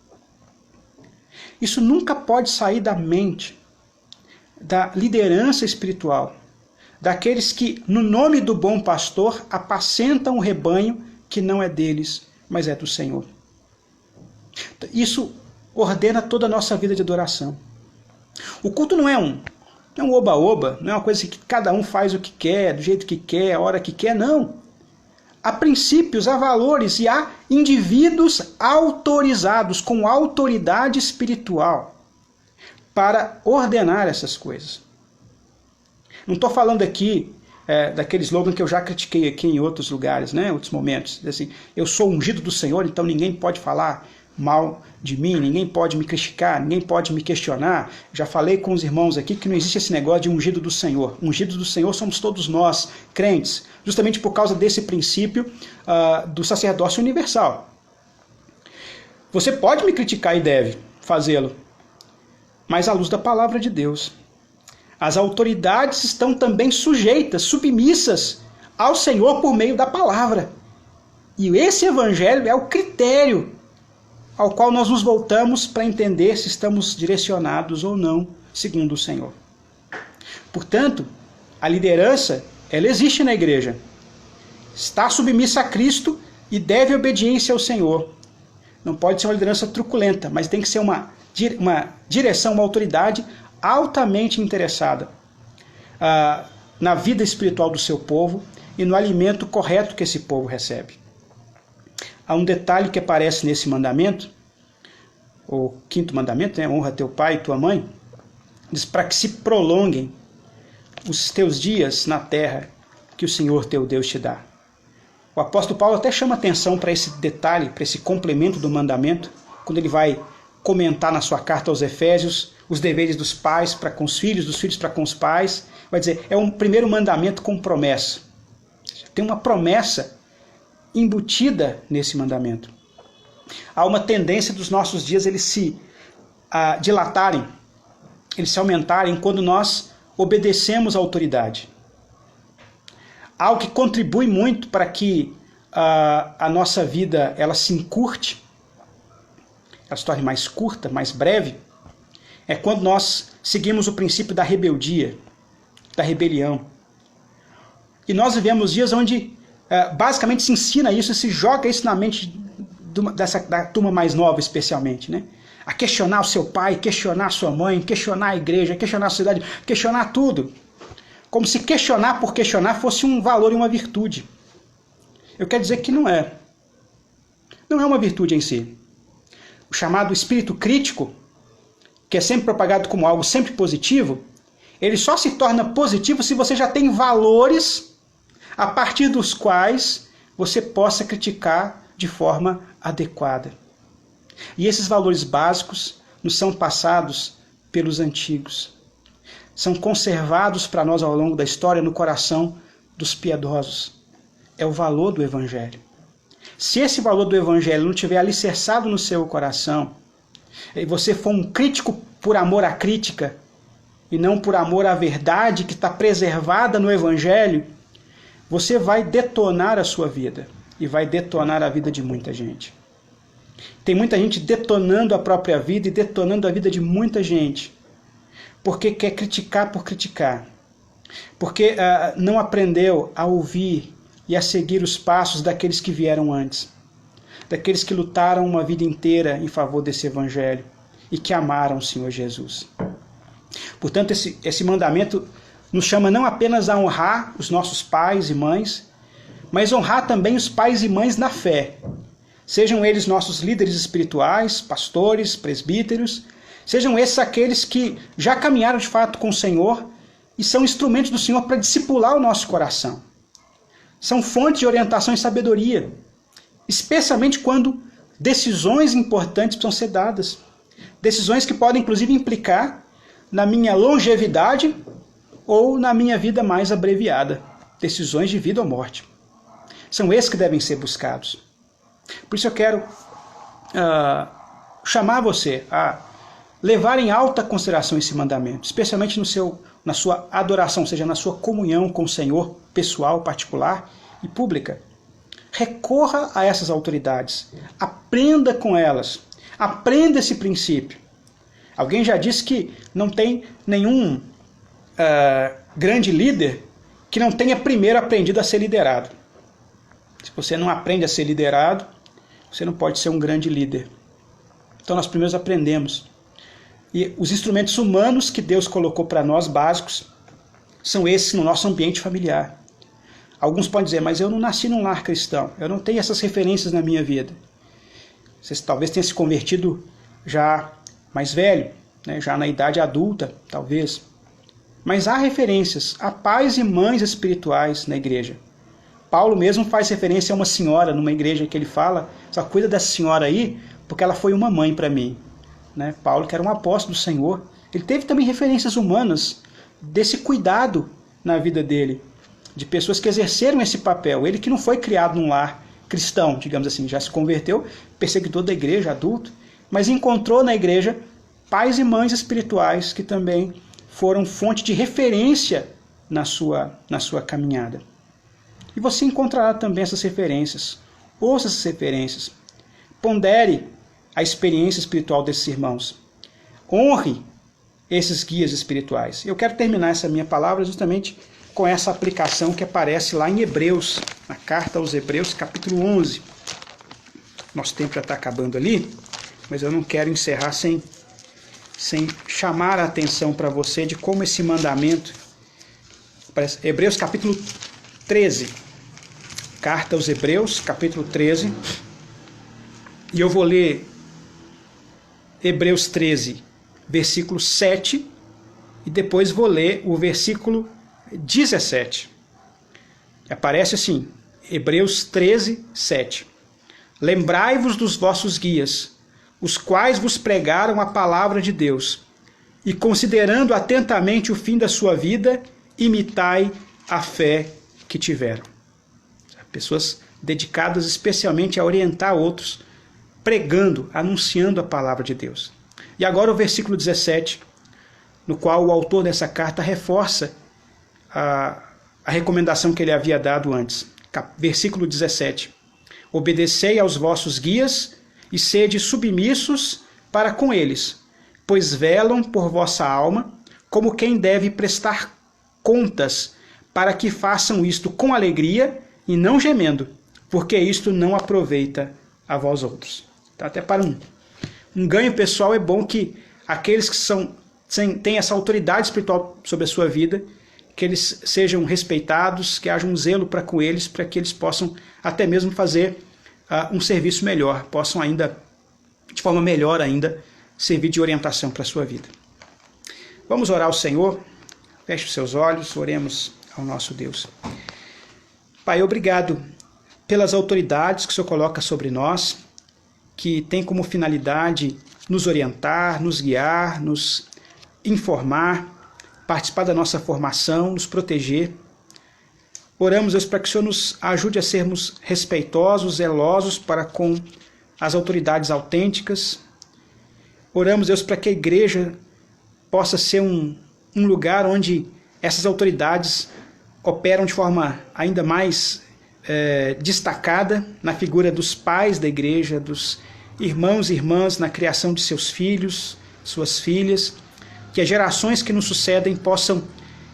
Isso nunca pode sair da mente da liderança espiritual, daqueles que, no nome do bom pastor, apacentam o rebanho que não é deles, mas é do Senhor. Isso ordena toda a nossa vida de adoração. O culto não é um oba-oba, não é uma coisa que cada um faz o que quer, do jeito que quer, a hora que quer, não. Há princípios, há valores e há indivíduos autorizados, com autoridade espiritual, para ordenar essas coisas. Não estou falando aqui daquele slogan que eu já critiquei aqui em outros lugares, né, em outros momentos. Assim, eu sou ungido do Senhor, então ninguém pode falar mal de mim, ninguém pode me criticar, ninguém pode me questionar. Já falei com os irmãos aqui que não existe esse negócio de ungido do Senhor. Ungidos do Senhor somos todos nós, crentes, justamente por causa desse princípio do sacerdócio universal. Você pode me criticar e deve fazê-lo, mas à luz da palavra de Deus. As autoridades estão também sujeitas, submissas ao Senhor por meio da palavra. E esse evangelho é o critério ao qual nós nos voltamos para entender se estamos direcionados ou não segundo o Senhor. Portanto, a liderança, ela existe na igreja. Está submissa a Cristo e deve obediência ao Senhor. Não pode ser uma liderança truculenta, mas tem que ser uma direção, uma autoridade altamente interessada na vida espiritual do seu povo e no alimento correto que esse povo recebe. Há um detalhe que aparece nesse mandamento, o 5º mandamento, né? Honra teu pai e tua mãe, diz para que se prolonguem os teus dias na terra que o Senhor teu Deus te dá. O apóstolo Paulo até chama atenção para esse detalhe, para esse complemento do mandamento, quando ele vai comentar na sua carta aos Efésios os deveres dos pais para com os filhos, dos filhos para com os pais. Vai dizer, é um primeiro mandamento com promessa. Tem uma promessa embutida nesse mandamento. Há uma tendência dos nossos dias eles se dilatarem, eles se aumentarem quando nós obedecemos à autoridade. Algo que contribui muito para que a nossa vida ela se encurte, ela se torne mais curta, mais breve, é quando nós seguimos o princípio da rebeldia, da rebelião. E nós vivemos dias onde basicamente se ensina isso, se joga isso na mente da turma mais nova especialmente, né? A questionar o seu pai, questionar a sua mãe, questionar a igreja, questionar a sociedade, questionar tudo. Como se questionar por questionar fosse um valor e uma virtude. Eu quero dizer que não é. Não é uma virtude em si. O chamado espírito crítico, que é sempre propagado como algo sempre positivo, ele só se torna positivo se você já tem valores a partir dos quais você possa criticar de forma adequada. E esses valores básicos nos são passados pelos antigos. São conservados para nós ao longo da história no coração dos piedosos. É o valor do Evangelho. Se esse valor do Evangelho não estiver alicerçado no seu coração, e você for um crítico por amor à crítica, e não por amor à verdade que está preservada no Evangelho, você vai detonar a sua vida e vai detonar a vida de muita gente. Tem muita gente detonando a própria vida e detonando a vida de muita gente, porque quer criticar por criticar, porque não aprendeu a ouvir e a seguir os passos daqueles que vieram antes, daqueles que lutaram uma vida inteira em favor desse Evangelho e que amaram o Senhor Jesus. Portanto, esse mandamento nos chama não apenas a honrar os nossos pais e mães, mas honrar também os pais e mães na fé. Sejam eles nossos líderes espirituais, pastores, presbíteros, sejam esses aqueles que já caminharam de fato com o Senhor e são instrumentos do Senhor para discipular o nosso coração. São fontes de orientação e sabedoria, especialmente quando decisões importantes precisam ser dadas. Decisões que podem inclusive implicar na minha longevidade ou na minha vida mais abreviada. Decisões de vida ou morte. São esses que devem ser buscados. Por isso eu quero chamar você a levar em alta consideração esse mandamento, especialmente na sua adoração, ou seja, na sua comunhão com o Senhor pessoal, particular e pública. Recorra a essas autoridades, aprenda com elas, aprenda esse princípio. Alguém já disse que não tem nenhum grande líder que não tenha primeiro aprendido a ser liderado. Se você não aprende a ser liderado, você não pode ser um grande líder. Então nós primeiro aprendemos. E os instrumentos humanos que Deus colocou para nós, básicos, são esses no nosso ambiente familiar. Alguns podem dizer, mas eu não nasci num lar cristão, eu não tenho essas referências na minha vida. Você talvez tenha se convertido já mais velho, né, já na idade adulta, talvez. Mas há referências a pais e mães espirituais na igreja. Paulo mesmo faz referência a uma senhora numa igreja que ele fala, só cuida dessa senhora aí, porque ela foi uma mãe para mim. Né? Paulo, que era um apóstolo do Senhor, ele teve também referências humanas desse cuidado na vida dele, de pessoas que exerceram esse papel. Ele que não foi criado num lar cristão, digamos assim, já se converteu, perseguidor da igreja, adulto, mas encontrou na igreja pais e mães espirituais que também foram fonte de referência na sua caminhada. E você encontrará também essas referências. Ouça essas referências. Pondere a experiência espiritual desses irmãos. Honre esses guias espirituais. Eu quero terminar essa minha palavra justamente com essa aplicação que aparece lá em Hebreus, na carta aos Hebreus, capítulo 11. Nosso tempo já está acabando ali, mas eu não quero encerrar sem chamar a atenção para você de como esse mandamento... Hebreus capítulo 13. Carta aos Hebreus, capítulo 13. E eu vou ler Hebreus 13, versículo 7, e depois vou ler o versículo 17. Aparece assim, Hebreus 13, 7. Lembrai-vos dos vossos guias, os quais vos pregaram a palavra de Deus, e considerando atentamente o fim da sua vida, imitai a fé que tiveram. Pessoas dedicadas especialmente a orientar outros, pregando, anunciando a palavra de Deus. E agora o versículo 17, no qual o autor dessa carta reforça a recomendação que ele havia dado antes. Versículo 17. Obedecei aos vossos guias e sede submissos para com eles, pois velam por vossa alma, como quem deve prestar contas, para que façam isto com alegria e não gemendo, porque isto não aproveita a vós outros. Tá? Até para um ganho pessoal é bom que aqueles que têm essa autoridade espiritual sobre a sua vida, que eles sejam respeitados, que haja um zelo para com eles, para que eles possam até mesmo fazer um serviço melhor, possam ainda, de forma melhor ainda, servir de orientação para a sua vida. Vamos orar ao Senhor. Feche os seus olhos, oremos ao nosso Deus. Pai, obrigado pelas autoridades que o Senhor coloca sobre nós, que tem como finalidade nos orientar, nos guiar, nos informar, participar da nossa formação, nos proteger. Oramos, Deus, para que o Senhor nos ajude a sermos respeitosos, zelosos para com as autoridades autênticas. Oramos, Deus, para que a igreja possa ser um lugar onde essas autoridades operam de forma ainda mais destacada na figura dos pais da igreja, dos irmãos e irmãs na criação de seus filhos, suas filhas, que as gerações que nos sucedem possam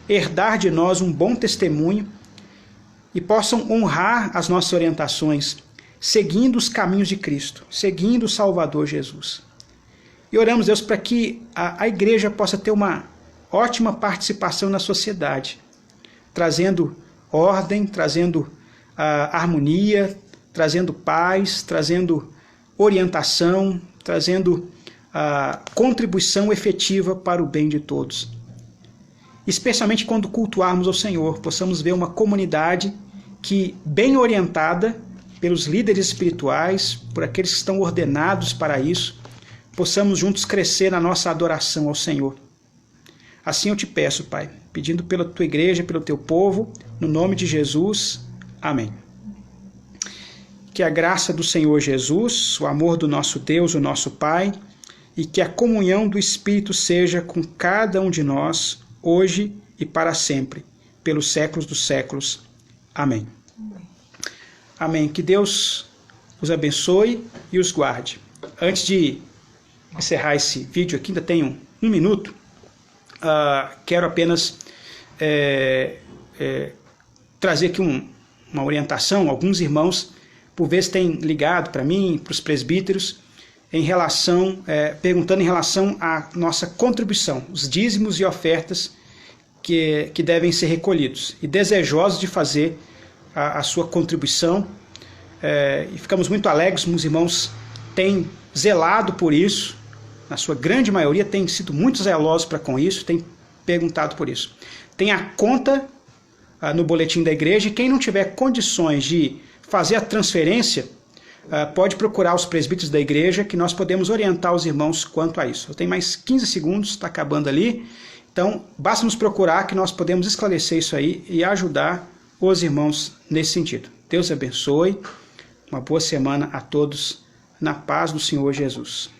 herdar de nós um bom testemunho e possam honrar as nossas orientações, seguindo os caminhos de Cristo, seguindo o Salvador Jesus. E oramos, Deus, para que a igreja possa ter uma ótima participação na sociedade, trazendo ordem, trazendo harmonia, trazendo paz, trazendo orientação, trazendo contribuição efetiva para o bem de todos. Especialmente quando cultuarmos ao Senhor, possamos ver uma comunidade que, bem orientada pelos líderes espirituais, por aqueles que estão ordenados para isso, possamos juntos crescer na nossa adoração ao Senhor. Assim eu te peço, Pai, pedindo pela tua igreja, pelo teu povo, no nome de Jesus. Amém. Que a graça do Senhor Jesus, o amor do nosso Deus, o nosso Pai, e que a comunhão do Espírito seja com cada um de nós, hoje e para sempre, pelos séculos dos séculos. Amém. Amém. Que Deus os abençoe e os guarde. Antes de encerrar esse vídeo aqui, ainda tenho um minuto, quero apenas trazer aqui uma orientação. Alguns irmãos, por vezes, têm ligado para mim, para os presbíteros, perguntando em relação à nossa contribuição, os dízimos e ofertas que devem ser recolhidos, e desejosos de fazer a sua contribuição. E ficamos muito alegres, os irmãos têm zelado por isso, na sua grande maioria têm sido muito zelosos para com isso, têm perguntado por isso. Tem a conta no boletim da igreja, e quem não tiver condições de fazer a transferência, pode procurar os presbíteros da igreja, que nós podemos orientar os irmãos quanto a isso. Eu tenho mais 15 segundos, está acabando ali. Então, basta nos procurar que nós podemos esclarecer isso aí e ajudar os irmãos nesse sentido. Deus abençoe. Uma boa semana a todos, na paz do Senhor Jesus.